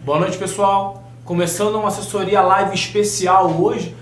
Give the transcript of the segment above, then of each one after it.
Boa noite, pessoal. Começando uma assessoria live especial hoje.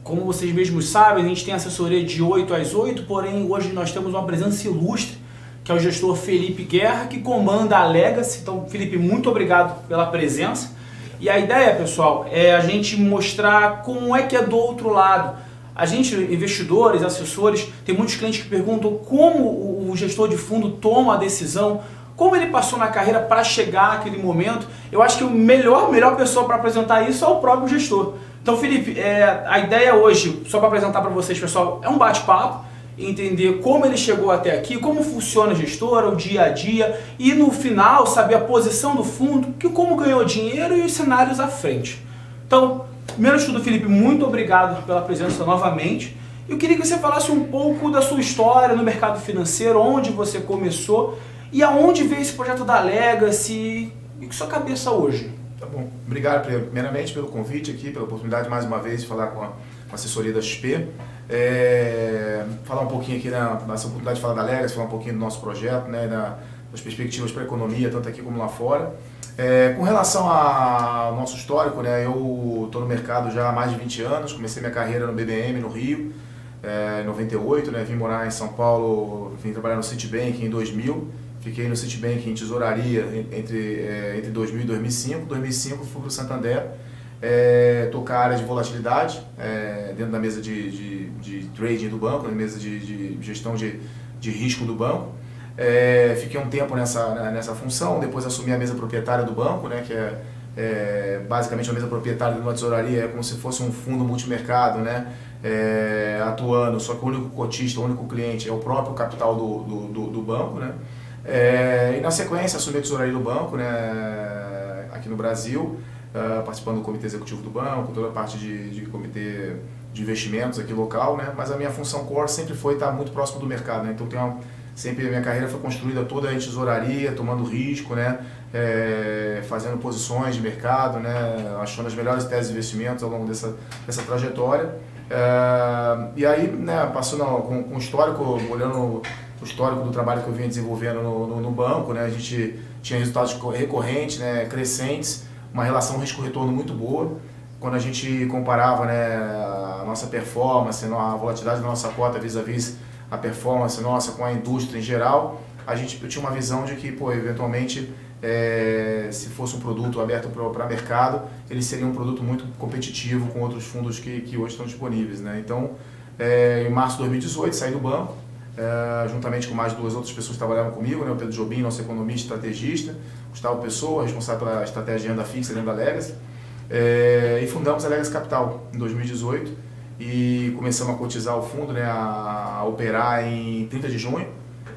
Como vocês mesmos sabem, a gente tem assessoria de 8 às 8, porém hoje nós temos uma presença ilustre, que é o gestor Felipe Guerra, que comanda a Legacy. Então, Felipe, muito obrigado pela presença. E a ideia, pessoal, é a gente mostrar como é que é do outro lado. A gente, investidores, assessores, tem muitos clientes que perguntam como o gestor de fundo toma a decisão, como ele passou na carreira para chegar àquele momento. Eu acho que a melhor pessoa para apresentar isso é o próprio gestor. Então, Felipe, a ideia hoje, só para apresentar para vocês, pessoal, é um bate-papo, entender como ele chegou até aqui, como funciona a gestora, o dia a dia, e no final saber a posição do fundo, como ganhou dinheiro e os cenários à frente. Então, primeiro de tudo, Felipe, muito obrigado pela presença novamente. Eu queria que você falasse um pouco da sua história no mercado financeiro, onde você começou e aonde veio esse projeto da Legacy e com sua cabeça hoje. Tá bom. Obrigado, primeiramente, pelo convite aqui, pela oportunidade mais uma vez de falar com a assessoria da XP. Falar um pouquinho aqui, nessa oportunidade de falar da Legacy, falar um pouquinho do nosso projeto, né, das perspectivas para a economia, tanto aqui como lá fora. Com relação ao nosso histórico, né, eu estou no mercado já há mais de 20 anos, comecei minha carreira no BBM, no Rio, em 98, né, vim morar em São Paulo, vim trabalhar no Citibank em 2000, fiquei no Citibank em tesouraria entre 2000 e 2005, em 2005 fui para o Santander, tocar a área de volatilidade, dentro da mesa de trading do banco, na mesa de gestão de risco do banco. Fiquei um tempo nessa função, depois assumi a mesa proprietária do banco, né, que basicamente a mesa proprietária de uma tesouraria, é como se fosse um fundo multimercado, né, atuando, só que o único cotista, o único cliente é o próprio capital do banco, né. E na sequência assumi a tesouraria do banco, né, aqui no Brasil, participando do comitê executivo do banco, toda a parte de comitê de investimentos aqui local, né, mas a minha função core sempre foi estar muito próximo do mercado, né, então sempre a minha carreira foi construída toda em tesouraria, tomando risco, né, fazendo posições de mercado, né, achando as melhores teses de investimentos ao longo dessa trajetória. E aí, né, passando com o histórico, olhando o histórico do trabalho que eu vinha desenvolvendo no banco, né, a gente tinha resultados recorrentes, né, crescentes, uma relação risco-retorno muito boa. Quando a gente comparava, né, a nossa performance, a volatilidade da nossa cota vis-à-vis a performance nossa com a indústria em geral, eu tinha uma visão de que, eventualmente, se fosse um produto aberto para mercado, ele seria um produto muito competitivo com outros fundos que hoje estão disponíveis, né? Então, em março de 2018, saí do banco, juntamente com mais duas outras pessoas que trabalhavam comigo, né? O Pedro Jobim, nosso economista e estrategista, Gustavo Pessoa, responsável pela estratégia de renda fixa dentro da Legacy, e fundamos a Legacy Capital em 2018 e começamos a cotizar o fundo, né, a operar em 30 de junho.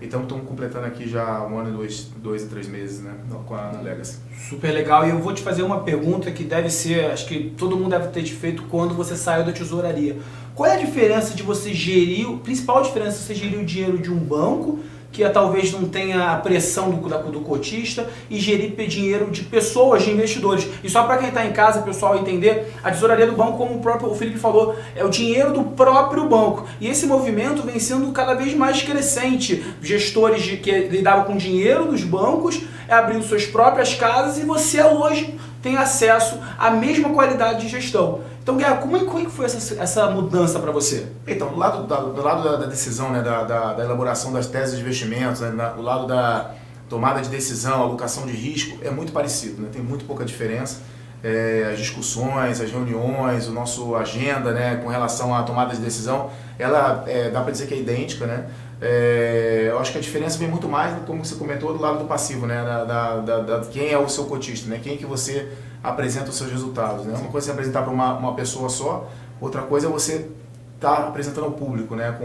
Então estamos completando aqui já um ano e dois a 3 meses, né, com a Legacy. Super legal. E eu vou te fazer uma pergunta que deve ser, acho que todo mundo deve ter te feito quando você saiu da tesouraria. Qual é a diferença de você gerir, a principal diferença de você gerir o dinheiro de um banco, que talvez não tenha a pressão do cotista, e gerir dinheiro de pessoas, de investidores? E só para quem está em casa, pessoal, entender, a tesouraria do banco, como o Felipe falou, é o dinheiro do próprio banco. E esse movimento vem sendo cada vez mais crescente. Gestores que lidavam com dinheiro dos bancos, abrindo suas próprias casas, e você hoje tem acesso à mesma qualidade de gestão. Então, Guerra, como é que foi essa mudança para você? Então, do lado da decisão, né, da elaboração das teses de investimentos, né, do lado da tomada de decisão, alocação de risco, é muito parecido, né, tem muito pouca diferença. As discussões, as reuniões, o nosso agenda, né, com relação à tomada de decisão, ela dá para dizer que é idêntica, né? Eu acho que a diferença vem muito mais, como você comentou, do lado do passivo, né, quem é o seu cotista, né, quem que você apresenta os seus resultados, né? Uma coisa é apresentar para uma pessoa só, outra coisa é você estar apresentando ao público, né,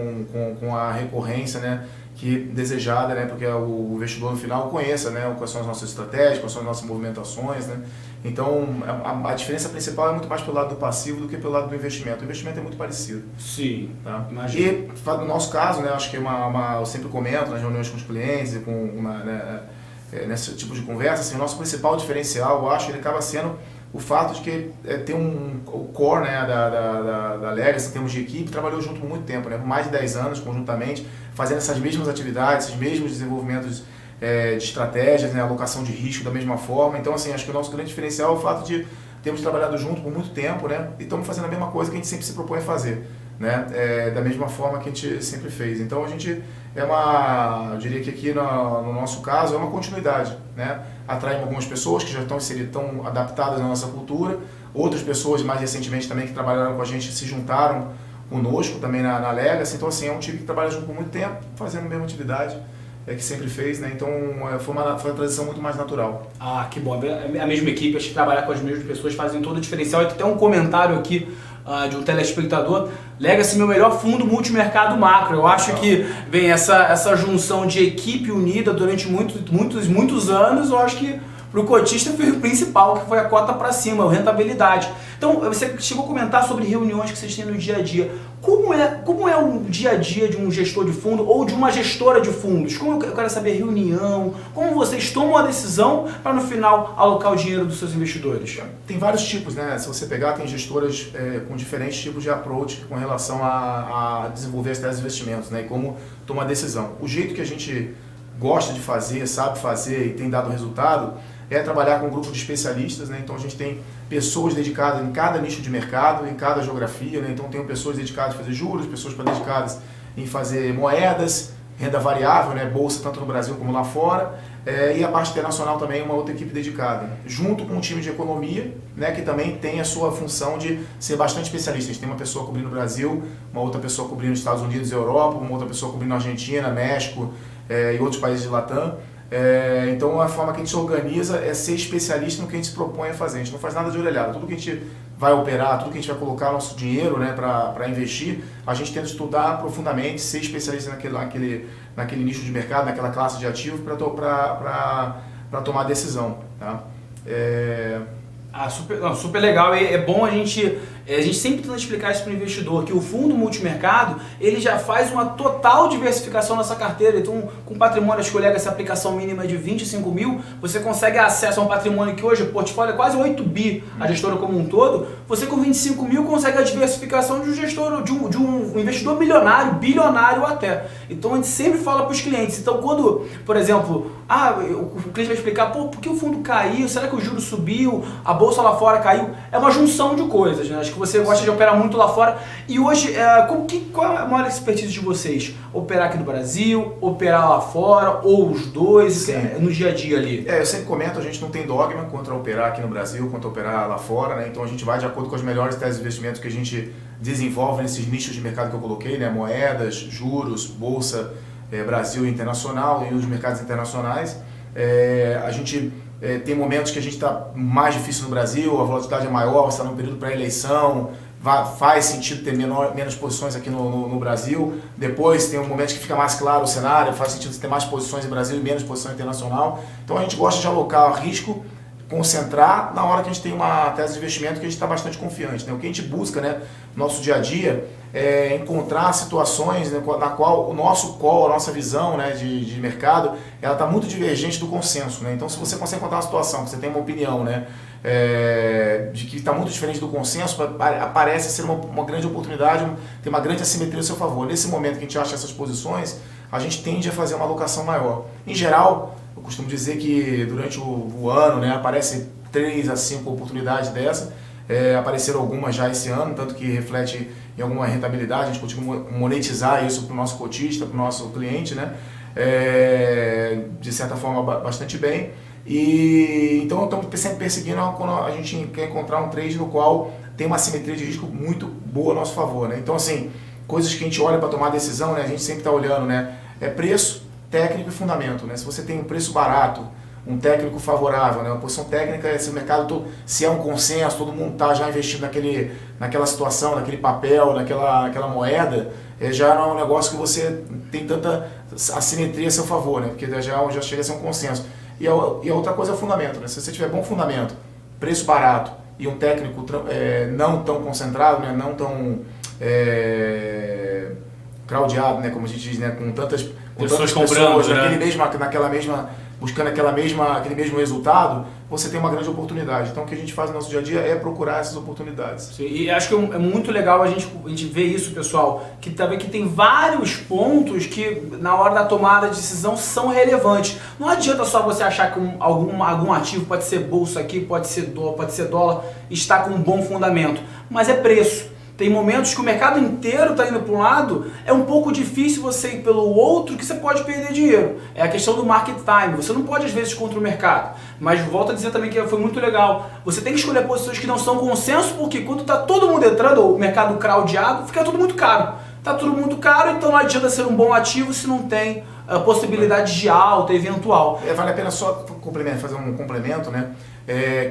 com a recorrência, né, que desejada, né, porque o investidor no final conheça, né, quais são as nossas estratégias, quais são as nossas movimentações, né. Então a diferença principal é muito mais pelo lado do passivo do que pelo lado do investimento. O investimento é muito parecido. Sim, tá? Imagina. E no nosso caso, né, acho que eu sempre comento nas reuniões com os clientes e nesse tipo de conversa, assim, o nosso principal diferencial, eu acho, ele acaba sendo o fato de que tem o core, né, da Legacy, em termos de equipe, trabalhou junto por muito tempo, né, por mais de 10 anos conjuntamente, fazendo essas mesmas atividades, esses mesmos desenvolvimentos de estratégias, né, alocação de risco da mesma forma. Então, assim, acho que o nosso grande diferencial é o fato de termos trabalhado junto por muito tempo, né, e estamos fazendo a mesma coisa que a gente sempre se propõe a fazer, né, da mesma forma que a gente sempre fez. Então, a gente eu diria que aqui no nosso caso, é uma continuidade, né, atraímos algumas pessoas que já estão adaptadas à nossa cultura, outras pessoas mais recentemente também que trabalharam com a gente se juntaram conosco também na Legacy. Então, assim, é um time que trabalha junto por muito tempo, fazendo a mesma atividade que sempre fez, né? Então foi uma transição muito mais natural. Ah, que bom. A mesma equipe, acho que trabalhar com as mesmas pessoas fazem todo o diferencial. E tem até um comentário aqui de um telespectador: Legacy, meu melhor fundo multimercado macro. Eu acho que vem essa junção de equipe unida durante muitos anos. Eu acho que para o cotista foi o principal, que foi a cota para cima, a rentabilidade. Então, você chegou a comentar sobre reuniões que vocês têm no dia a dia. Como é o dia a dia de um gestor de fundo ou de uma gestora de fundos? Como eu quero saber reunião, como vocês tomam a decisão para no final alocar o dinheiro dos seus investidores? Tem vários tipos, né? Se você pegar, tem gestoras com diferentes tipos de approach com relação a desenvolver as teses de investimentos, né? E como tomar a decisão. O jeito que a gente gosta de fazer, sabe fazer e tem dado resultado é trabalhar com um grupo de especialistas, né? Então a gente tem pessoas dedicadas em cada nicho de mercado, em cada geografia, né? Então tem pessoas dedicadas a fazer juros, pessoas dedicadas em fazer moedas, renda variável, né? Bolsa tanto no Brasil como lá fora, e a parte internacional também uma outra equipe dedicada, junto com um time de economia, né? Que também tem a sua função de ser bastante especialista. A gente tem uma pessoa cobrindo o Brasil, uma outra pessoa cobrindo os Estados Unidos e Europa, uma outra pessoa cobrindo a Argentina, México e outros países de Latam. Então a forma que a gente se organiza é ser especialista no que a gente se propõe a fazer. A gente não faz nada de orelhada. Tudo que a gente vai operar, tudo que a gente vai colocar nosso dinheiro, né, para investir, a gente tenta estudar profundamente, ser especialista naquele nicho de mercado, naquela classe de ativo para tomar decisão. Tá? Super legal. É bom a gente sempre tenta explicar isso para o investidor, que o fundo multimercado ele já faz uma total diversificação nessa carteira. Então, com patrimônio, acho que eu levo essa aplicação mínima de 25 mil, você consegue acesso a um patrimônio que hoje o portfólio é quase 8 bi, a gestora como um todo. Você com 25 mil consegue a diversificação de um gestor, de um investidor milionário, bilionário até. Então a gente sempre fala para os clientes. Então quando, por exemplo, o cliente vai explicar, por que o fundo caiu? Será que o juro subiu? A bolsa lá fora caiu? É uma junção de coisas, né? Acho que você gosta de operar muito lá fora. E hoje, qual é a maior expertise de vocês? Operar aqui no Brasil, operar lá fora, ou os dois, no dia a dia ali? Eu sempre comento, a gente não tem dogma contra operar aqui no Brasil, contra operar lá fora, né? Então a gente vai de acordo com as melhores teses de investimento que a gente desenvolve nesses nichos de mercado que eu coloquei, né? Moedas, juros, bolsa, Brasil e internacional e os mercados internacionais. A gente tem momentos que a gente está mais difícil no Brasil, a volatilidade é maior, você está num período pré-eleição, faz sentido ter menos posições aqui no Brasil. Depois tem um momento que fica mais claro o cenário, faz sentido ter mais posições no Brasil e menos posição internacional. Então a gente gosta de alocar risco, concentrar na hora que a gente tem uma tese de investimento que a gente está bastante confiante, né? O que a gente busca, né, no nosso dia a dia é encontrar situações, né, na qual o nosso call, a nossa visão, né, de mercado, ela está muito divergente do consenso, né? Então se você consegue encontrar uma situação que você tem uma opinião, né, de que está muito diferente do consenso, parece ser uma grande oportunidade, tem uma grande assimetria a seu favor. Nesse momento que a gente acha essas posições, a gente tende a fazer uma alocação maior. Em geral, eu costumo dizer que durante o ano, né, aparece 3 a 5 oportunidades dessa. Apareceram algumas já esse ano, tanto que reflete em alguma rentabilidade, a gente conseguiu monetizar isso para o nosso cotista, para o nosso cliente, né? De certa forma bastante bem. E então estamos sempre perseguindo quando a gente quer encontrar um trade no qual tem uma simetria de risco muito boa a nosso favor, né? Então assim, coisas que a gente olha para tomar decisão, né, a gente sempre está olhando, né, preço, técnico e fundamento, né? Se você tem um preço barato, um técnico favorável, né? Uma posição técnica, se o mercado, se é um consenso, todo mundo está já investindo naquela situação, naquele papel, naquela moeda, já não é um negócio que você tem tanta assimetria a seu favor, né? Porque já chega a ser um consenso. E a outra coisa é o fundamento, né? Se você tiver bom fundamento, preço barato e um técnico não tão concentrado, né? Não tão crowdado, né? Como a gente diz, né? Com tantas pessoas comprando, naquela mesma buscando aquele mesmo resultado, você tem uma grande oportunidade. Então o que a gente faz no nosso dia a dia é procurar essas oportunidades. Sim, e acho que é muito legal a gente ver isso, pessoal, que também que tem vários pontos que na hora da tomada de decisão são relevantes. Não adianta só você achar que algum ativo, pode ser bolsa aqui, pode ser dólar, está com um bom fundamento, mas é preço. Tem momentos que o mercado inteiro está indo para um lado, é um pouco difícil você ir pelo outro que você pode perder dinheiro. É a questão do market time. Você não pode às vezes contra o mercado. Mas volto a dizer também que foi muito legal. Você tem que escolher posições que não são consenso, porque quando está todo mundo entrando, ou o mercado crowdado, fica tudo muito caro. Está tudo muito caro, então não adianta ser um bom ativo se não tem possibilidade de alta eventual. Vale a pena só fazer um complemento, né?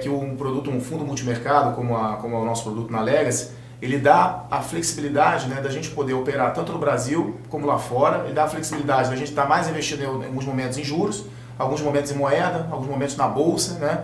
Que um fundo multimercado, como é o nosso produto na Legacy, ele dá a flexibilidade, né, da gente poder operar tanto no Brasil como lá fora. Ele dá a flexibilidade da gente estar mais investido em alguns momentos em juros, alguns momentos em moeda, alguns momentos na bolsa, né?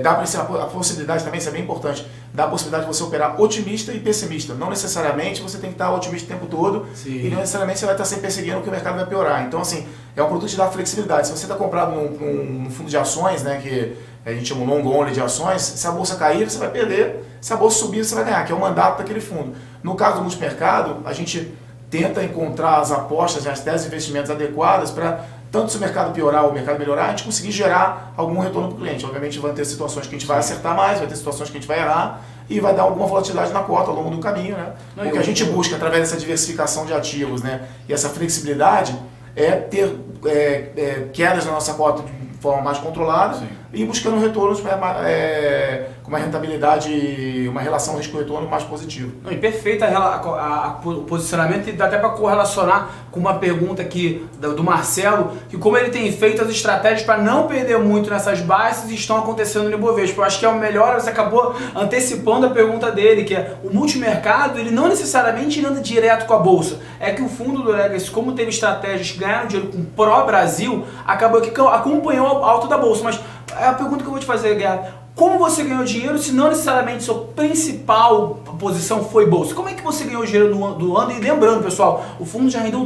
Dá a possibilidade também, isso é bem importante, dá a possibilidade de você operar otimista e pessimista. Não necessariamente você tem que estar otimista o tempo todo. Sim. E não necessariamente você vai estar sempre perseguindo que o mercado vai piorar. Então, assim, é um produto que dá flexibilidade. Se você está comprado num fundo de ações, né, que a gente chama long only de ações, se a bolsa cair, você vai perder. Se a bolsa subir, você vai ganhar, que é o mandato daquele fundo. No caso do multimercado, a gente tenta encontrar as apostas, as teses de investimentos adequadas para, tanto se o mercado piorar ou o mercado melhorar, a gente conseguir gerar algum retorno para o cliente. Obviamente, vai ter situações que a gente vai acertar mais, vai ter situações que a gente vai errar e vai dar alguma volatilidade na cota ao longo do caminho, né? O que a gente busca através dessa diversificação de ativos, né, e essa flexibilidade é ter quedas na nossa cota de forma mais controlada. Sim. E buscando retornos com uma rentabilidade, uma relação risco-retorno mais positiva. E perfeita o posicionamento, e dá até para correlacionar com uma pergunta aqui do Marcelo, que como ele tem feito as estratégias para não perder muito nessas baixas estão acontecendo no Ibovespa. Eu acho que é o melhor, você acabou antecipando a pergunta dele, que é o multimercado, ele não necessariamente anda direto com a bolsa. É que o fundo do Legacy, como teve estratégias que ganharam dinheiro com pró-Brasil, acabou que acompanhou a alta da bolsa. Mas é a pergunta que eu vou te fazer, Guerra. Como você ganhou dinheiro se não necessariamente sua principal posição foi bolsa? Como é que você ganhou dinheiro do ano? E lembrando, pessoal, o fundo já rendeu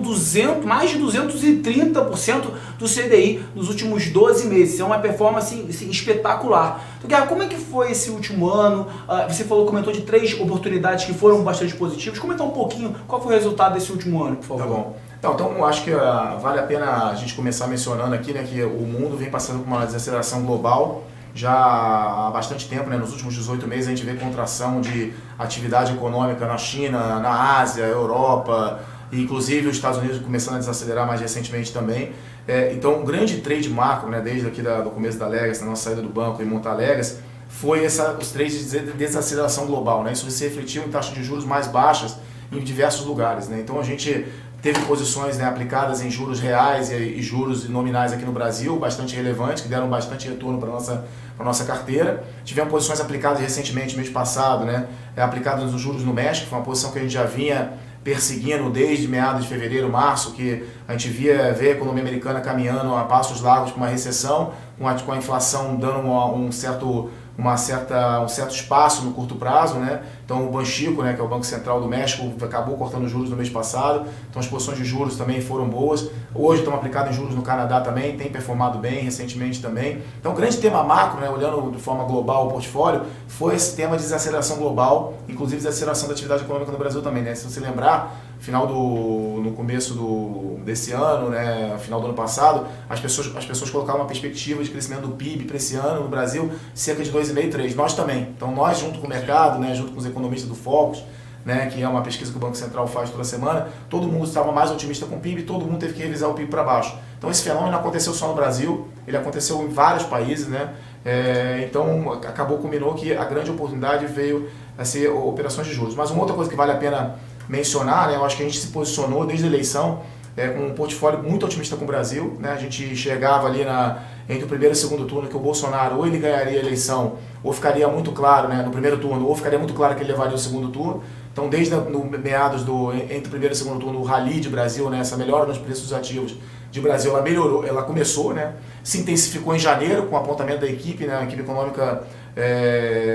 mais de 230% do CDI nos últimos 12 meses. É uma performance assim, espetacular. Então, Guerra, como é que foi esse último ano? Você comentou de 3 oportunidades que foram bastante positivas. Comenta um pouquinho qual foi o resultado desse último ano, por favor. Tá bom. Então acho que vale a pena a gente começar mencionando aqui, né, que o mundo vem passando por uma desaceleração global já há bastante tempo, né? Nos últimos 18 meses a gente vê contração de atividade econômica na China, na Ásia, Europa, e inclusive os Estados Unidos começando a desacelerar mais recentemente também. Então um grande trade macro, né, desde aqui do começo da Legacy, da nossa saída do banco e montar a Legacy, foi os trades de desaceleração global, né? Isso se refletiu em taxas de juros mais baixas em diversos lugares, né? Então a gente teve posições, né, aplicadas em juros reais e juros nominais aqui no Brasil, bastante relevantes, que deram bastante retorno para a nossa carteira. Tivemos posições aplicadas recentemente, mês passado, né, aplicadas nos juros no México, que foi uma posição que a gente já vinha perseguindo desde meados de fevereiro, março, que a gente vê a economia americana caminhando a passos largos para uma recessão, com a inflação dando um certo espaço no curto prazo, né? Então o Banxico, né, que é o Banco Central do México, acabou cortando juros no mês passado, então as posições de juros também foram boas. Hoje estão aplicadas em juros no Canadá também, tem performado bem recentemente também. Então o grande tema macro, né, olhando de forma global o portfólio, foi esse tema de desaceleração global, inclusive desaceleração da atividade econômica no Brasil também, né? Se você lembrar, no começo desse ano, né, final do ano passado, as pessoas colocaram uma perspectiva de crescimento do PIB para esse ano no Brasil cerca de 2,5%, 3%. Nós também. Então nós, junto com o mercado, né, junto com os economistas do Focus, né, que é uma pesquisa que o Banco Central faz toda semana, todo mundo estava mais otimista com o PIB e todo mundo teve que revisar o PIB para baixo. Então esse fenômeno não aconteceu só no Brasil, ele aconteceu em vários países, né? Então culminou que a grande oportunidade veio a ser operações de juros. Mas uma outra coisa que vale a pena mencionar, né, eu acho que a gente se posicionou desde a eleição com um portfólio muito otimista com o Brasil, né? A gente chegava ali entre o primeiro e o segundo turno que o Bolsonaro ou ele ganharia a eleição, ou ficaria muito claro, né, no primeiro turno, ou ficaria muito claro que ele levaria o segundo turno. Então desde entre o primeiro e o segundo turno, o rally de Brasil, né, essa melhora nos preços dos ativos de Brasil, ela melhorou, ela começou, né, se intensificou em janeiro com o apontamento da equipe, né, uma equipe econômica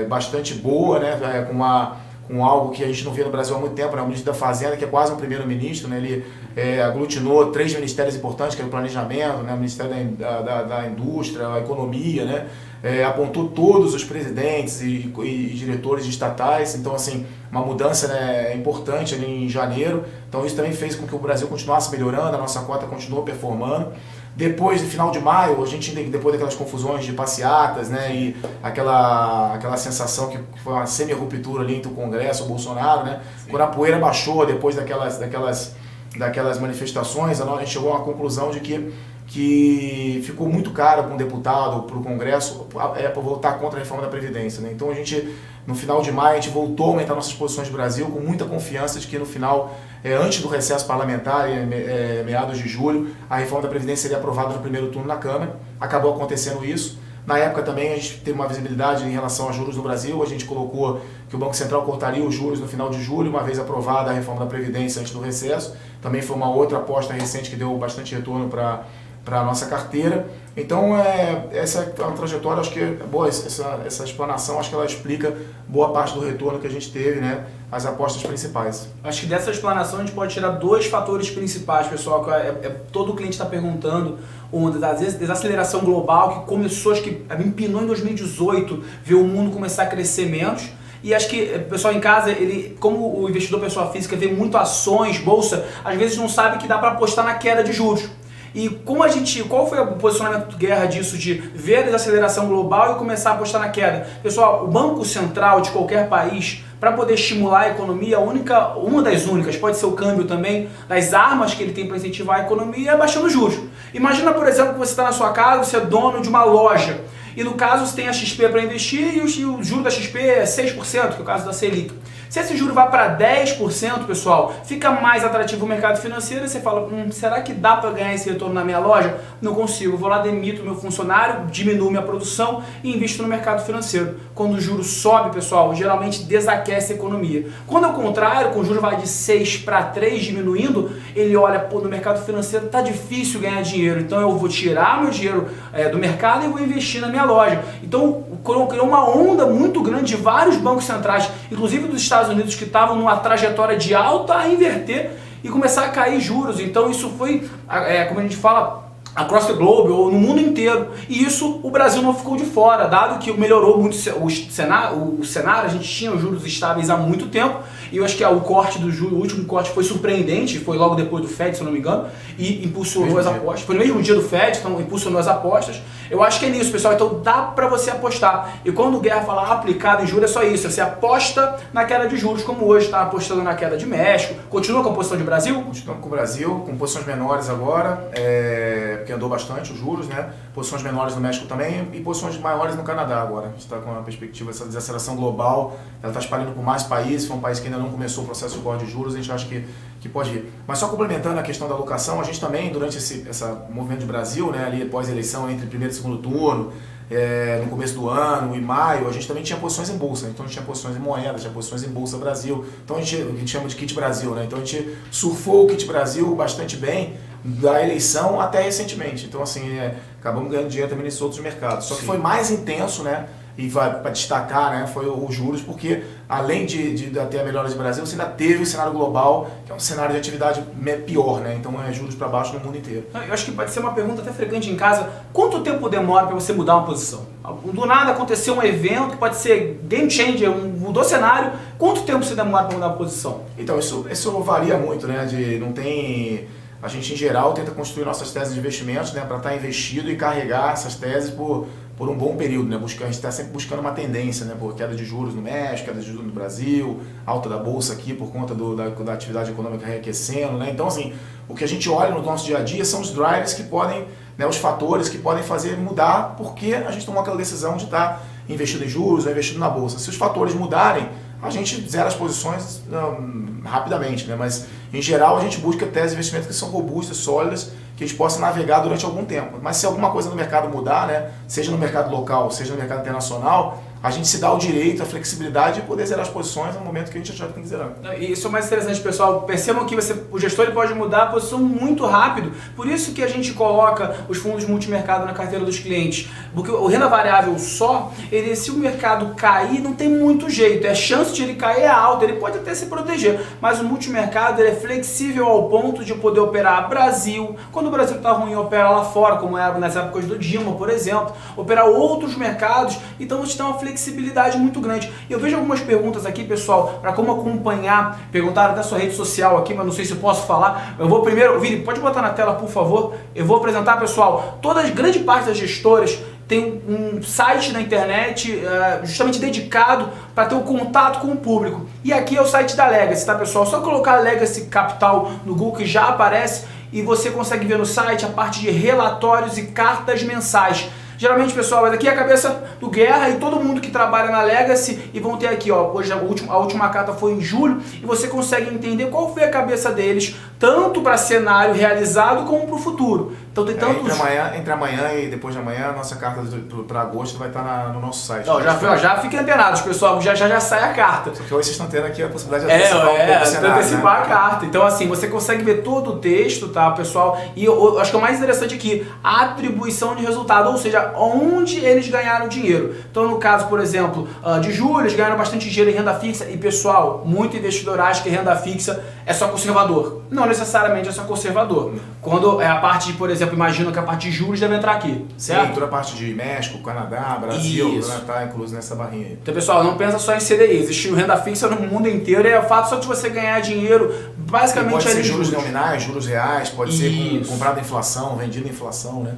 bastante boa, né, com com algo que a gente não vê no Brasil há muito tempo, né? O ministro da Fazenda, que é quase um primeiro-ministro, né? Ele aglutinou 3 ministérios importantes, que é o planejamento, né? O Ministério da Indústria, a Economia, né? Apontou todos os presidentes e diretores de estatais, então assim, uma mudança, né, importante ali em janeiro, então isso também fez com que o Brasil continuasse melhorando, a nossa cota continuou performando. Depois, no final de maio, a gente, depois daquelas confusões de passeatas, né, e aquela sensação que foi uma semi-ruptura ali entre o Congresso e o Bolsonaro, né, quando a poeira baixou depois daquelas manifestações, a gente chegou a uma conclusão de que ficou muito caro para um deputado, para o Congresso, para votar contra a reforma da Previdência, né. Então a gente, no final de maio, a gente voltou a aumentar nossas posições de Brasil com muita confiança de que no final, antes do recesso parlamentar, meados de julho, a reforma da Previdência seria aprovada no primeiro turno na Câmara. Acabou acontecendo isso. Na época também a gente teve uma visibilidade em relação a juros no Brasil. A gente colocou que o Banco Central cortaria os juros no final de julho, uma vez aprovada a reforma da Previdência antes do recesso. Também foi uma outra aposta recente que deu bastante retorno para a nossa carteira. Então, essa é uma trajetória, acho que é boa, essa explanação, acho que ela explica boa parte do retorno que a gente teve, né, as apostas principais. Acho que dessa explanação a gente pode tirar 2 fatores principais, pessoal, que todo cliente está perguntando, da desaceleração global, que começou, acho que empinou em 2018, ver o mundo começar a crescer menos. E acho que o pessoal em casa, como o investidor pessoa física vê muito ações, bolsa, às vezes não sabe que dá para apostar na queda de juros. E qual foi o posicionamento do Guerra disso, de ver a desaceleração global e começar a apostar na queda? Pessoal, o Banco Central de qualquer país, para poder estimular a economia, uma das únicas, pode ser o câmbio também, das armas que ele tem para incentivar a economia, é baixando os juros. Imagina, por exemplo, que você está na sua casa, você é dono de uma loja, e no caso você tem a XP para investir e o juro da XP é 6%, que é o caso da Selic. Se esse juro vai para 10%, pessoal, fica mais atrativo o mercado financeiro e você fala, será que dá para ganhar esse retorno na minha loja? Não consigo, vou lá, demito o meu funcionário, diminuo minha produção e invisto no mercado financeiro. Quando o juro sobe, pessoal, geralmente desaquece a economia. Quando ao contrário, quando o juro vai de 6 para 3 diminuindo, ele olha, no mercado financeiro tá difícil ganhar dinheiro, então eu vou tirar meu dinheiro do mercado e vou investir na minha loja. Então criou uma onda muito grande de vários bancos centrais, inclusive dos Estados Unidos, que estavam numa trajetória de alta, a inverter e começar a cair juros. Então isso foi, como a gente fala, across the globe, ou no mundo inteiro. E isso o Brasil não ficou de fora, dado que melhorou muito o cenário, a gente tinha os juros estáveis há muito tempo, e eu acho que o corte do juro, o último corte foi surpreendente, foi logo depois do FED, se eu não me engano, e impulsionou as apostas. Foi no mesmo dia do FED, então impulsionou as apostas. Eu acho que é nisso, pessoal, então dá para você apostar. E quando o Guerra fala aplicado em juros, é só isso, você aposta na queda de juros, como hoje está apostando na queda de México. Continua com a posição de Brasil? Continuamos com o Brasil, com posições menores agora, porque andou bastante os juros, né? Posições menores no México também e posições maiores no Canadá agora. A gente está com uma perspectiva, essa desaceleração global, ela está espalhando por mais países, foi um país que ainda não começou o processo de corte de juros, a gente acha que pode vir. Mas só complementando a questão da alocação, a gente também, durante esse movimento de Brasil, né, ali após a eleição, entre primeiro e segundo turno, no começo do ano, em maio, a gente também tinha posições em bolsa, então a gente tinha posições em moedas, tinha posições em bolsa Brasil, então a gente chama de kit Brasil, né? Então a gente surfou o kit Brasil bastante bem da eleição até recentemente, então assim, acabamos ganhando dinheiro também nesses outros mercados, só que foi mais intenso, né? E para destacar, né, foi os juros, porque além de ter a melhora do Brasil, você ainda teve o cenário global, que é um cenário de atividade pior, né? Então é juros para baixo no mundo inteiro. Eu acho que pode ser uma pergunta até frequente em casa. Quanto tempo demora para você mudar uma posição? Do nada aconteceu um evento que pode ser game changer, mudou o cenário. Quanto tempo você demora para mudar uma posição? Então isso varia muito, né? A gente em geral tenta construir nossas teses de investimentos, né, para estar investido e carregar essas teses por um bom período, né? A gente está sempre buscando uma tendência, né? Por queda de juros no México, queda de juros no Brasil, alta da bolsa aqui por conta da atividade econômica reaquecendo, né? Então, assim, o que a gente olha no nosso dia a dia são os drivers que podem, né, os fatores que podem fazer mudar porque a gente tomou aquela decisão de estar investido em juros ou investido na bolsa. Se os fatores mudarem, a gente zera as posições rapidamente, né? Mas em geral a gente busca teses de investimento que são robustas, sólidas, que a gente possa navegar durante algum tempo. Mas se alguma coisa no mercado mudar, né, seja no mercado local, seja no mercado internacional, a gente se dá o direito, a flexibilidade de poder zerar as posições no momento que a gente achar que tem que zerar. E isso é o mais interessante, pessoal. Percebam que o gestor ele pode mudar a posição muito rápido. Por isso que a gente coloca os fundos multimercado na carteira dos clientes. Porque o renda variável só, se o mercado cair, não tem muito jeito. A chance de ele cair é alta, ele pode até se proteger. Mas o multimercado ele é flexível ao ponto de poder operar Brasil. Quando o Brasil está ruim, opera lá fora, como era nas épocas do Dilma, por exemplo. Operar outros mercados. Então você tem uma flexibilidade muito grande. Eu vejo algumas perguntas aqui, pessoal, para como acompanhar. Perguntaram da sua rede social aqui, mas não sei se eu posso falar. Eu vou primeiro, Vini, pode botar na tela, por favor. Eu vou apresentar, pessoal, grande parte das gestoras tem um site na internet justamente dedicado para ter um contato com o público. E aqui é o site da Legacy, tá, pessoal? Só colocar Legacy Capital no Google que já aparece e você consegue ver no site a parte de relatórios e cartas mensais. Geralmente, pessoal, mas aqui é a cabeça do Guerra e todo mundo que trabalha na Legacy, e vão ter aqui, ó, hoje a última carta foi em julho, e você consegue entender qual foi a cabeça deles, tanto para cenário realizado como para o futuro. Então tem tantos... Entre amanhã e depois de amanhã, a nossa carta para agosto vai estar no nosso site. Não, já fiquem antenados, pessoal, já sai a carta. Só que hoje vocês estão tendo aqui a possibilidade de antecipar a carta. Então assim, você consegue ver todo o texto, tá, pessoal? E eu acho que é o mais interessante aqui, a atribuição de resultado, ou seja, onde eles ganharam dinheiro. Então no caso, por exemplo, de julho, eles ganharam bastante dinheiro em renda fixa. E pessoal, muito investidor acha que renda fixa é só conservador. Não necessariamente é só conservador. Quando é a parte de, por exemplo, imagino que a parte de juros deve entrar aqui, certo? Sim, toda a parte de México, Canadá, Brasil, está incluso nessa barrinha aí. Então, pessoal, não pensa só em CDI, existe renda fixa no mundo inteiro, é o fato só de você ganhar dinheiro, basicamente... Pode ser juros nominais, juros reais, pode ser comprado em inflação, vendido em inflação, né?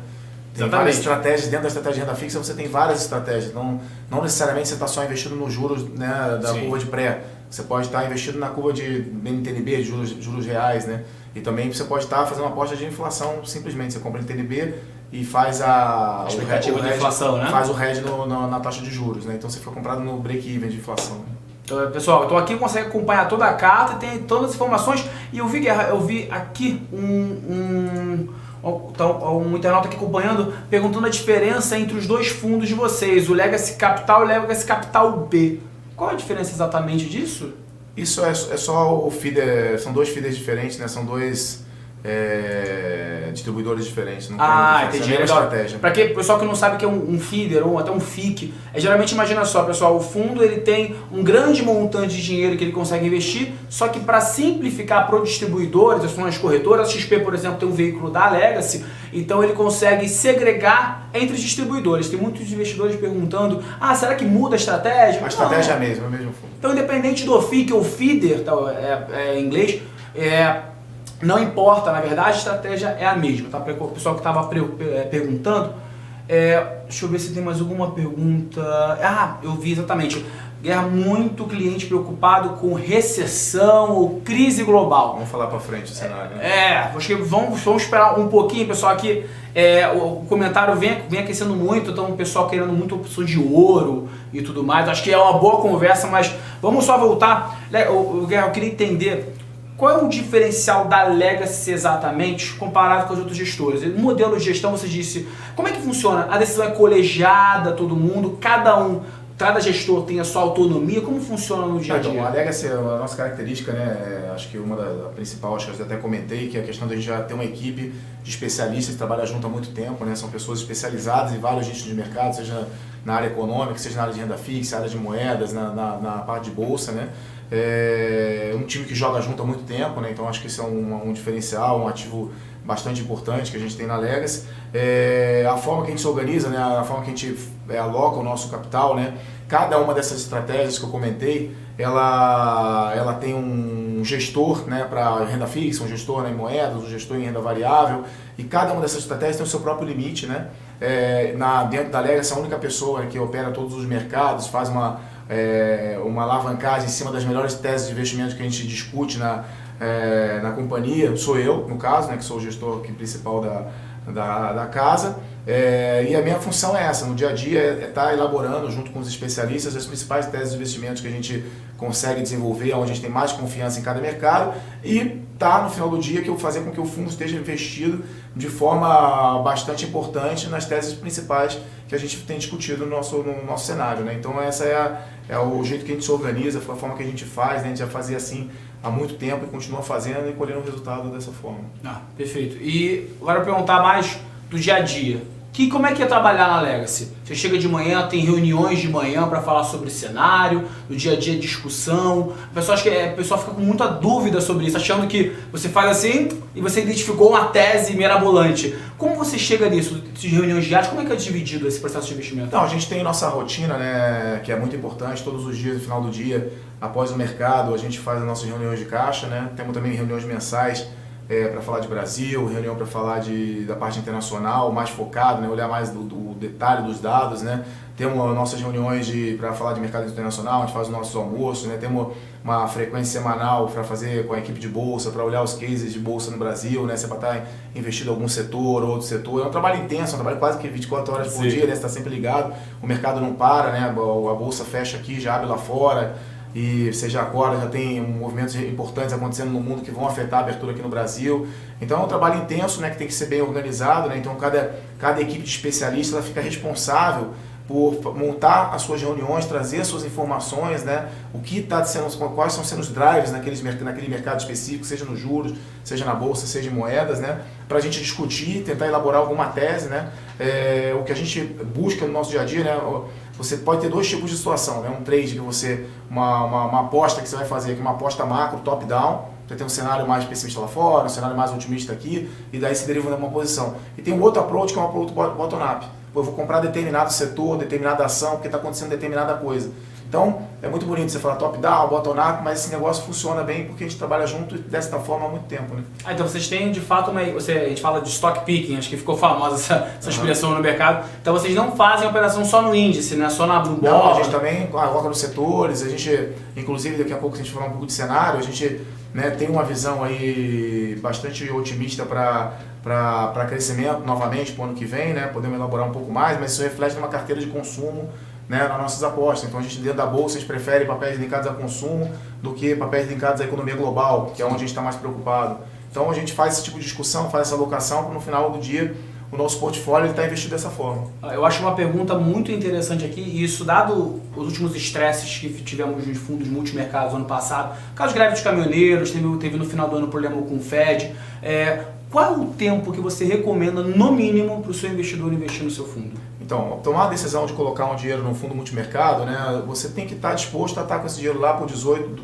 Tem várias estratégias, dentro da estratégia de renda fixa você tem várias estratégias, não necessariamente você está só investindo nos juros, né, da curva de pré, você pode estar investindo na curva de NTNB, juros reais, né? E também você pode estar fazendo uma aposta de inflação, simplesmente você compra NTNB e faz a expectativa de inflação, né? Faz o hedge na taxa de juros, né? Então você fica comprado no break-even de inflação. Então, pessoal, então aqui consegue acompanhar toda a carta, tem todas as informações, e eu vi aqui um internauta aqui acompanhando, perguntando a diferença entre os dois fundos de vocês, o Legacy Capital e o Legacy Capital B. Qual a diferença exatamente disso? Isso é só o feeder, são dois feeders diferentes, né? São dois distribuidores diferentes. Não entendi. É estratégia. Para o pessoal que não sabe o que é um feeder ou até um FIC, geralmente imagina só, pessoal, o fundo ele tem um grande montante de dinheiro que ele consegue investir, só que para simplificar para os distribuidores, as suas corretoras, a XP, por exemplo, tem um veículo da Legacy, então ele consegue segregar entre os distribuidores. Tem muitos investidores perguntando, será que muda a estratégia? A estratégia é a mesma, é o mesmo fundo. Então, independente do FIC ou feeder, em inglês, não importa, na verdade, a estratégia é a mesma, tá? Para o pessoal que estava perguntando, deixa eu ver se tem mais alguma pergunta. Eu vi exatamente. Guerra, muito cliente preocupado com recessão ou crise global. Vamos falar para frente o cenário, né? Acho que vamos esperar um pouquinho, pessoal, aqui. O comentário vem aquecendo muito, então o pessoal querendo muito opção de ouro e tudo mais. Acho que é uma boa conversa, mas vamos só voltar. Guerra, eu queria entender qual é o diferencial da Legacy exatamente comparado com as outras gestoras. O modelo de gestão, você disse, como é que funciona? A decisão é colegiada, todo mundo, cada gestor tem a sua autonomia, como funciona no dia a dia? Então, a Legacy, a nossa característica, né, acho que a principal, acho que eu até comentei, que é a questão de a gente já ter uma equipe de especialistas que trabalha junto há muito tempo, né, são pessoas especializadas em vários nichos de mercado, seja na área econômica, seja na área de renda fixa, área de moedas, na parte de bolsa, né. É um time que joga junto há muito tempo, né, então acho que isso é um diferencial, um ativo bastante importante que a gente tem na Legacy. A forma que a gente se organiza, né, a forma que a gente aloca o nosso capital, né, cada uma dessas estratégias que eu comentei, ela tem um gestor, né, para renda fixa, um gestor em moedas, um gestor em renda variável, e cada uma dessas estratégias tem o seu próprio limite, né. Dentro da Legacy, a única pessoa que opera todos os mercados, faz uma alavancagem em cima das melhores teses de investimento que a gente discute na companhia, sou eu, no caso, né, que sou o gestor principal da casa, e a minha função é essa, no dia a dia, é estar elaborando junto com os especialistas as principais teses de investimentos que a gente consegue desenvolver, onde a gente tem mais confiança em cada mercado e tá no final do dia que eu fazer com que o fundo esteja investido de forma bastante importante nas teses principais que a gente tem discutido no nosso cenário, né? Então essa é o jeito que a gente se organiza, foi a forma que a gente faz, né? A gente já fazia assim há muito tempo e continua fazendo e colhendo o resultado dessa forma. Perfeito. E agora eu perguntar mais do dia a dia. Como é que é trabalhar na Legacy? Você chega de manhã, tem reuniões de manhã para falar sobre cenário, no dia a dia discussão. O pessoal fica com muita dúvida sobre isso, achando que você faz assim e você identificou uma tese mirabolante. Como você chega nisso? De reuniões diárias, como é que é dividido esse processo de investimento? Então, a gente tem nossa rotina, né, que é muito importante, todos os dias, no final do dia, após o mercado, a gente faz as nossas reuniões de caixa, né? Temos também reuniões mensais para falar de Brasil, reunião para falar da parte internacional, mais focado, né, olhar mais do detalhe dos dados, né. Temos nossas reuniões para falar de mercado internacional, a gente faz os nossos almoços, né, temos uma frequência semanal para fazer com a equipe de bolsa, para olhar os cases de bolsa no Brasil, né, se é para estar investido em algum setor ou outro setor. É um trabalho intenso, é um trabalho quase que 24 horas por dia, né, você está sempre ligado, o mercado não para, né, a bolsa fecha aqui, já abre lá fora. E você já acorda, já tem movimentos importantes acontecendo no mundo que vão afetar a abertura aqui no Brasil. Então é um trabalho intenso, né, que tem que ser bem organizado, né? Então cada equipe de especialistas ela fica responsável por montar as suas reuniões, trazer as suas informações, né? O que está sendo, quais estão sendo os drivers naquele mercado específico, seja nos juros, seja na bolsa, seja em moedas, né? Para a gente discutir, tentar elaborar alguma tese, né? O que a gente busca no nosso dia a dia, né? Você pode ter dois tipos de situação, né? Um trade que uma aposta que você vai fazer, que é uma aposta macro, top-down, você tem um cenário mais pessimista lá fora, um cenário mais otimista aqui, e daí se deriva de uma posição. E tem um outro approach que é um approach bottom-up. Eu vou comprar determinado setor, determinada ação, porque está acontecendo determinada coisa. Então, é muito bonito você falar top-down, bottom-up, mas esse negócio funciona bem porque a gente trabalha junto dessa forma há muito tempo, né? Então vocês têm, de fato, a gente fala de stock picking, acho que ficou famosa essa expressão no mercado. Então vocês não fazem operação só no índice, né? Só na Bloomberg. Não, a gente também coloca nos setores, a gente, inclusive daqui a pouco a gente falar um pouco de cenário, a gente, né, tem uma visão aí bastante otimista para crescimento novamente para o ano que vem, né? Podemos elaborar um pouco mais, mas isso reflete numa carteira de consumo, né, nas nossas apostas. Então a gente dentro da bolsa a gente prefere papéis linkados a consumo do que papéis linkados à economia global, que é onde a gente está mais preocupado. Então a gente faz esse tipo de discussão, faz essa alocação para no final do dia o nosso portfólio está investido dessa forma. Eu acho uma pergunta muito interessante aqui, e isso dado os últimos estresses que tivemos nos fundos multimercados ano passado, caso de greve dos caminhoneiros, teve no final do ano problema com o Fed, qual é o tempo que você recomenda, no mínimo, para o seu investidor investir no seu fundo? Então, tomar a decisão de colocar um dinheiro no fundo multimercado, né, você tem que estar disposto a estar com esse dinheiro lá por 18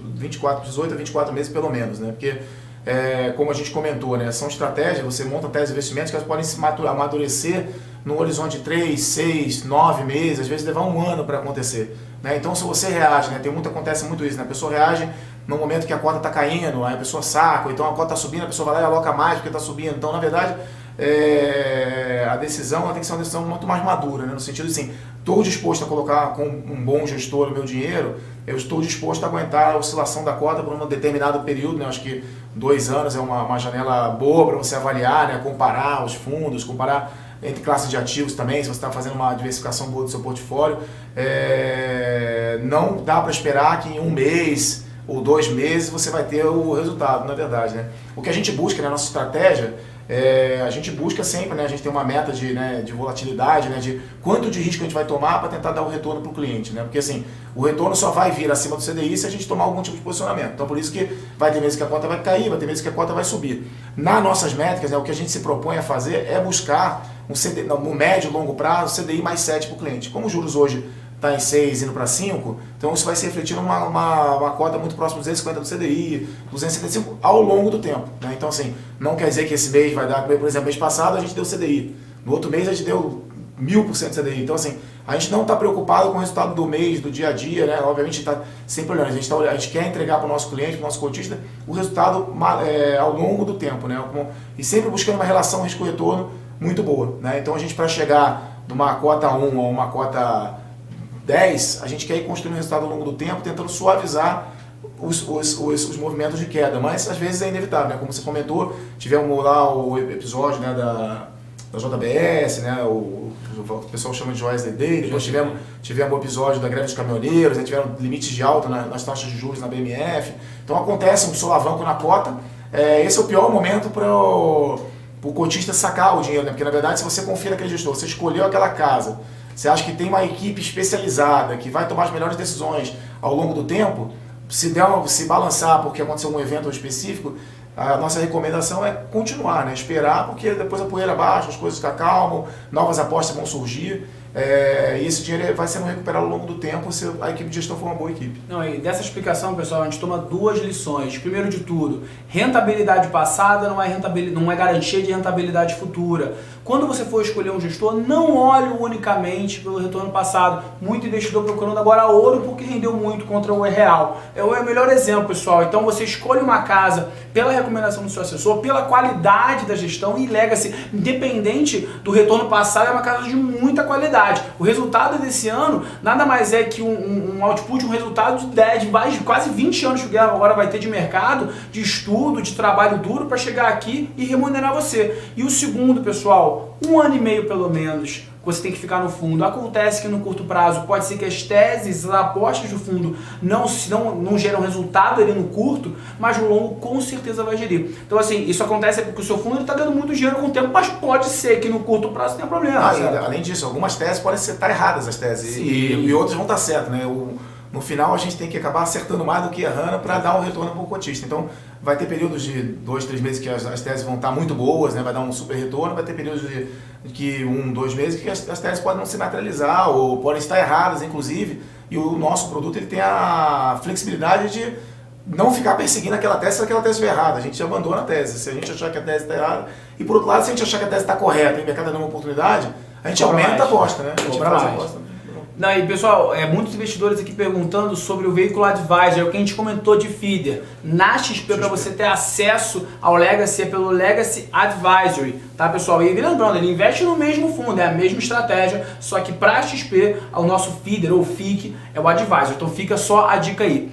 a 24 meses pelo menos, né, porque, como a gente comentou, né, são estratégias, você monta teses de investimentos que elas podem se amadurecer no horizonte de 3, 6, 9 meses, às vezes levar um ano para acontecer. Né, então, se você reage, né, acontece muito isso, né, a pessoa reage no momento que a cota está caindo, aí a pessoa saca, ou então a cota está subindo, a pessoa vai lá e aloca mais porque está subindo. Então, na verdade, a decisão tem que ser uma decisão muito mais madura, né? No sentido de assim, estou disposto a colocar com um bom gestor o meu dinheiro, eu estou disposto a aguentar a oscilação da cota por um determinado período, né? Acho que 2 anos é uma janela boa para você avaliar, né? Comparar os fundos, comparar entre classes de ativos também, se você está fazendo uma diversificação boa do seu portfólio. Não dá para esperar que em 1 mês ou 2 meses você vai ter o resultado, na verdade, né? O que a gente busca na nossa estratégia, a gente busca sempre, né? A gente tem uma meta de volatilidade, né? De quanto de risco a gente vai tomar para tentar dar o retorno para o cliente, né? Porque assim, o retorno só vai vir acima do CDI se a gente tomar algum tipo de posicionamento. Então por isso que vai ter vezes que a cota vai cair, vai ter vezes que a cota vai subir. Nas nossas métricas, né, o que a gente se propõe a fazer é buscar no médio e longo prazo CDI mais 7 para o cliente. Como os juros hoje está em 6 indo para 5, então isso vai se refletir numa cota muito próxima de 250 do CDI, 275 ao longo do tempo. Né? Então assim, não quer dizer que esse mês vai dar, por exemplo, mês passado a gente deu CDI, no outro mês a gente deu 1000% de CDI. Então assim, a gente não está preocupado com o resultado do mês, do dia a dia, né? Obviamente está sempre olhando, a gente quer entregar para o nosso cliente, para o nosso cotista, o resultado ao longo do tempo, né? E sempre buscando uma relação risco-retorno muito boa. Né? Então a gente, para chegar de uma cota 1 a uma cota 10, a gente quer ir construindo um resultado ao longo do tempo, tentando suavizar os movimentos de queda, mas às vezes é inevitável, né? Como você comentou, tivemos lá o episódio, né, JBS, né? O pessoal chama de Wesley Day, depois tivemos o episódio da greve dos caminhoneiros, né? Tiveram limites de alta nas taxas de juros na BMF. Então acontece um solavanco na cota. Esse é o pior momento para o cotista sacar o dinheiro, né? Porque na verdade, se você confia naquele gestor, você escolheu aquela casa, você acha que tem uma equipe especializada que vai tomar as melhores decisões ao longo do tempo, se balançar porque aconteceu um evento específico, a nossa recomendação é continuar, né? Esperar, porque depois a poeira baixa, as coisas se acalmam, novas apostas vão surgir. E esse dinheiro vai sendo recuperado ao longo do tempo se a equipe de gestão for uma boa equipe. Não, e dessa explicação, pessoal, a gente toma duas lições. Primeiro de tudo, rentabilidade passada não é garantia de rentabilidade futura. Quando você for escolher um gestor, não olhe unicamente pelo retorno passado. Muito investidor procurando agora ouro porque rendeu muito contra o real. É o melhor exemplo, pessoal. Então você escolhe uma casa pela recomendação do seu assessor, pela qualidade da gestão e legacy, independente do retorno passado, é uma casa de muita qualidade. O resultado desse ano nada mais é que um output, um resultado de quase 20 anos que o Guerra agora vai ter de mercado, de estudo, de trabalho duro para chegar aqui e remunerar você. E o segundo, pessoal, 1 ano e meio pelo menos, você tem que ficar no fundo. Acontece que no curto prazo pode ser que as teses, as apostas do fundo não geram resultado ali no curto, mas no longo com certeza vai gerir. Então assim, isso acontece porque o seu fundo está dando muito dinheiro com o tempo, mas pode ser que no curto prazo tenha problema. Além disso, algumas teses podem estar erradas as teses e outras vão estar certas, né? No final a gente tem que acabar acertando mais do que errando para dar um retorno para o cotista. Então vai ter períodos de 2, 3 meses que as teses vão estar muito boas, né? Vai dar um super retorno, vai ter períodos de 1, 2 meses que as teses podem não se materializar ou podem estar erradas, inclusive. E o nosso produto ele tem a flexibilidade de não ficar perseguindo aquela tese se aquela tese estiver errada. A gente abandona a tese se a gente achar que a tese está errada. E por outro lado, se a gente achar que a tese está correta e o mercado dá uma oportunidade, a gente aumenta a aposta, né? A gente faz a aposta. Não, e pessoal, muitos investidores aqui perguntando sobre o veículo Advisor, o que a gente comentou de feeder. Na XP, para você ter acesso ao Legacy, é pelo Legacy Advisory, tá pessoal? E lembrando, ele investe no mesmo fundo, é a mesma estratégia, só que para XP, o nosso feeder ou FIC é o Advisor. Então fica só a dica aí.